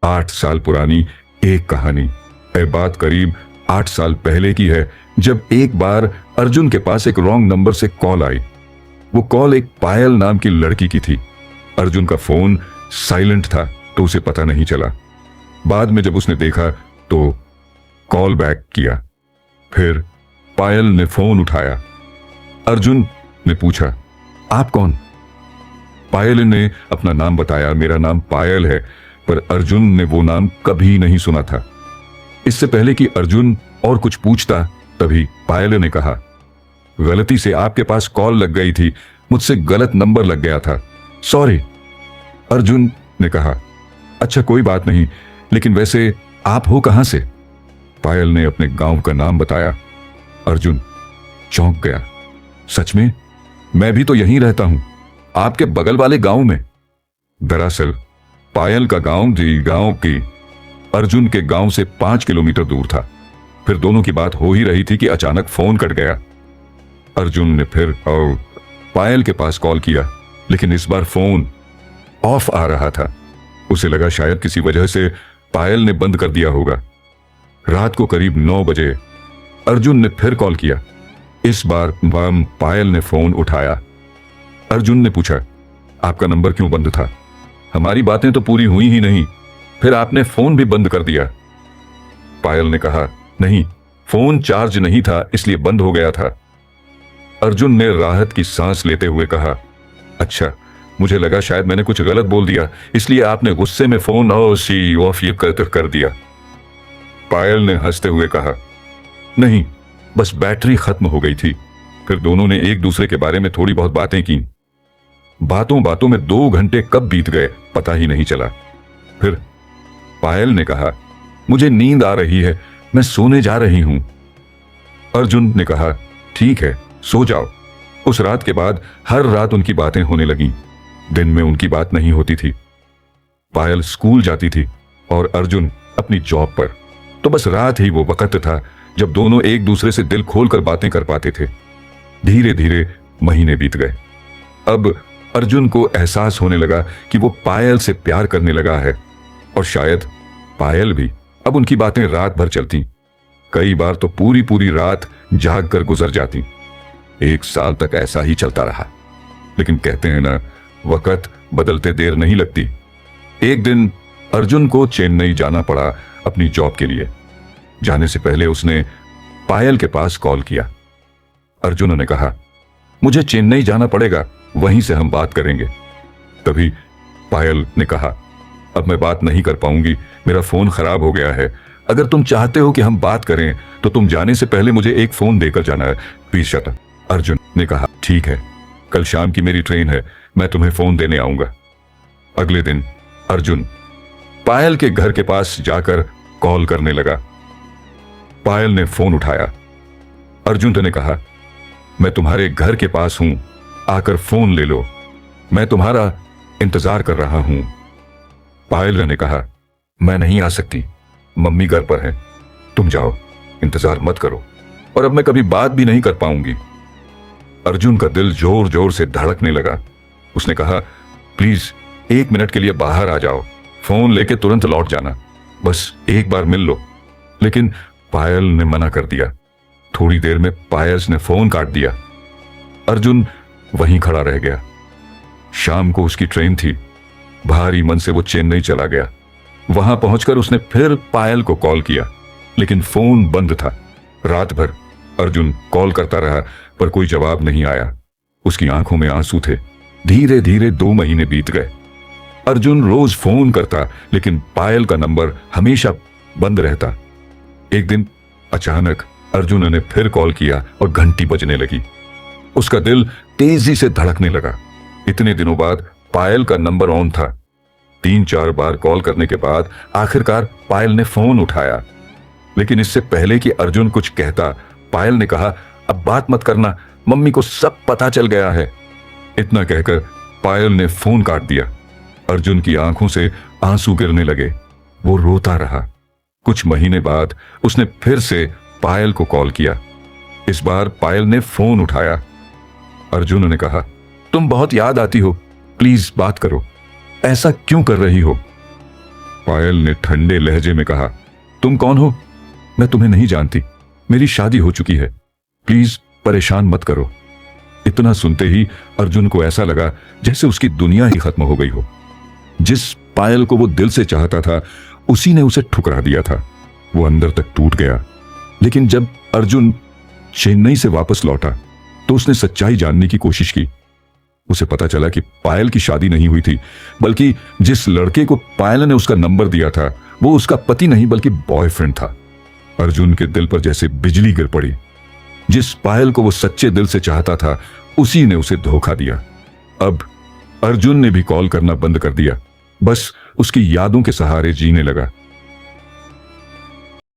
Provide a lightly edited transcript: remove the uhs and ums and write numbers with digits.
8 साल पुरानी एक कहानी। यह बात करीब 8 साल पहले की है, जब एक बार अर्जुन के पास एक रॉन्ग नंबर से कॉल आई। वो कॉल एक पायल नाम की लड़की की थी। अर्जुन का फोन साइलेंट था तो उसे पता नहीं चला। बाद में जब उसने देखा तो कॉल बैक किया। फिर पायल ने फोन उठाया। अर्जुन ने पूछा, आप कौन? पायल ने अपना नाम बताया। मेरा नाम पायल है। पर अर्जुन ने वो नाम कभी नहीं सुना था। इससे पहले कि अर्जुन और कुछ पूछता तभी पायल ने कहा, गलती से आपके पास कॉल लग गई थी, मुझसे गलत नंबर लग गया था, सॉरी। अर्जुन ने कहा, अच्छा कोई बात नहीं, लेकिन वैसे आप हो कहां से? पायल ने अपने गांव का नाम बताया। अर्जुन चौंक गया, सच में? मैं भी तो यहीं रहता हूं, आपके बगल वाले गांव में। दरअसल पायल का गांव गांव की अर्जुन के गांव से 5 किलोमीटर दूर था। फिर दोनों की बात हो ही रही थी कि अचानक फोन कट गया। अर्जुन ने फिर पायल के पास कॉल किया, लेकिन इस बार फोन ऑफ आ रहा था। उसे लगा शायद किसी वजह से पायल ने बंद कर दिया होगा। रात को करीब 9 बजे अर्जुन ने फिर कॉल किया। इस बार पायल ने फोन उठाया। अर्जुन ने पूछा, आपका नंबर क्यों बंद था? हमारी बातें तो पूरी हुई ही नहीं, फिर आपने फोन भी बंद कर दिया। पायल ने कहा, नहीं, फोन चार्ज नहीं था इसलिए बंद हो गया था। अर्जुन ने राहत की सांस लेते हुए कहा, अच्छा, मुझे लगा शायद मैंने कुछ गलत बोल दिया, इसलिए आपने गुस्से में फोन ऑफ कर दिया। पायल ने हंसते हुए कहा, नहीं, बस बैटरी खत्म हो गई थी। फिर दोनों ने एक दूसरे के बारे में थोड़ी बहुत बातें की। बातों बातों में 2 घंटे कब बीत गए पता ही नहीं चला। फिर पायल ने कहा, मुझे नींद आ रही है, मैं सोने जा रही हूं। अर्जुन ने कहा, ठीक है, सो जाओ। उस रात के बाद हर रात उनकी बातें होने लगीं। दिन में उनकी बात नहीं होती थी। पायल स्कूल जाती थी और अर्जुन अपनी जॉब पर। तो बस रात ही वो वक्त था जब दोनों एक दूसरे से दिल खोलकर बातें कर पाते थे। धीरे धीरे महीने बीत गए। अब अर्जुन को एहसास होने लगा कि वो पायल से प्यार करने लगा है, और शायद पायल भी। अब उनकी बातें रात भर चलती। कई बार तो पूरी पूरी रात जाग कर गुजर जाती। 1 साल तक ऐसा ही चलता रहा। लेकिन कहते हैं ना, वक्त बदलते देर नहीं लगती। एक दिन अर्जुन को चेन्नई जाना पड़ा अपनी जॉब के लिए। जाने से पहले उसने पायल के पास कॉल किया। अर्जुन ने कहा, मुझे चेन्नई जाना पड़ेगा, वहीं से हम बात करेंगे। तभी पायल ने कहा, अब मैं बात नहीं कर पाऊंगी, मेरा फोन खराब हो गया है। अगर तुम चाहते हो कि हम बात करें तो तुम जाने से पहले मुझे एक फोन देकर जाना है, प्लीज शट अप। अर्जुन ने कहा, ठीक है, कल शाम की मेरी ट्रेन है, मैं तुम्हें फोन देने आऊंगा। अगले दिन अर्जुन पायल के घर के पास जाकर कॉल करने लगा। पायल ने फोन उठाया। अर्जुन ने कहा, मैं तुम्हारे घर के पास हूं, आकर फोन ले लो, मैं तुम्हारा इंतजार कर रहा हूं। पायल ने कहा, मैं नहीं आ सकती, मम्मी घर पर है, तुम जाओ, इंतजार मत करो, और अब मैं कभी बात भी नहीं कर पाऊंगी। अर्जुन का दिल जोर जोर से धड़कने लगा। उसने कहा, प्लीज 1 मिनट के लिए बाहर आ जाओ, फोन लेके तुरंत लौट जाना, बस एक बार मिल लो। लेकिन पायल ने मना कर दिया। थोड़ी देर में पायल ने फोन काट दिया। अर्जुन वहीं खड़ा रह गया। शाम को उसकी ट्रेन थी। भारी मन से वो चेन्नई चला गया। वहां पहुंचकर उसने फिर पायल को कॉल किया, लेकिन फोन बंद था। रात भर अर्जुन कॉल करता रहा, पर कोई जवाब नहीं आया। उसकी आंखों में आंसू थे। धीरे धीरे 2 महीने बीत गए। अर्जुन रोज फोन करता, लेकिन पायल का नंबर हमेशा बंद रहता। एक दिन अचानक अर्जुन ने फिर कॉल किया और घंटी बजने लगी। उसका दिल तेजी से धड़कने लगा। इतने दिनों बाद पायल का नंबर ऑन था। 3-4 बार कॉल करने के बाद आखिरकार पायल ने फोन उठाया। लेकिन इससे पहले कि अर्जुन कुछ कहता, पायल ने कहा, अब बात मत करना, मम्मी को सब पता चल गया है। इतना कहकर पायल ने फोन काट दिया। अर्जुन की आंखों से आंसू गिरने लगे। वो रोता रहा। कुछ महीने बाद उसने फिर से पायल को कॉल किया। इस बार पायल ने फोन उठाया। अर्जुन ने कहा, तुम बहुत याद आती हो, प्लीज बात करो, ऐसा क्यों कर रही हो? पायल ने ठंडे लहजे में कहा, तुम कौन हो? मैं तुम्हें नहीं जानती। मेरी शादी हो चुकी है। प्लीज परेशान मत करो। इतना सुनते ही अर्जुन को ऐसा लगा जैसे उसकी दुनिया ही खत्म हो गई हो। जिस पायल को वो दिल से चाहता था उसी ने उसे ठुकरा दिया था। वो अंदर तक टूट गया। लेकिन जब अर्जुन चेन्नई से वापस लौटा तो उसने सच्चाई जानने की कोशिश की। उसे पता चला कि पायल की शादी नहीं हुई थी, बल्कि जिस लड़के को पायल ने उसका नंबर दिया था वो उसका पति नहीं बल्कि बॉयफ्रेंड था। अर्जुन के दिल पर जैसे बिजली गिर पड़ी। जिस पायल को वो सच्चे दिल से चाहता था उसी ने उसे धोखा दिया। अब अर्जुन ने भी कॉल करना बंद कर दिया। बस उसकी यादों के सहारे जीने लगा।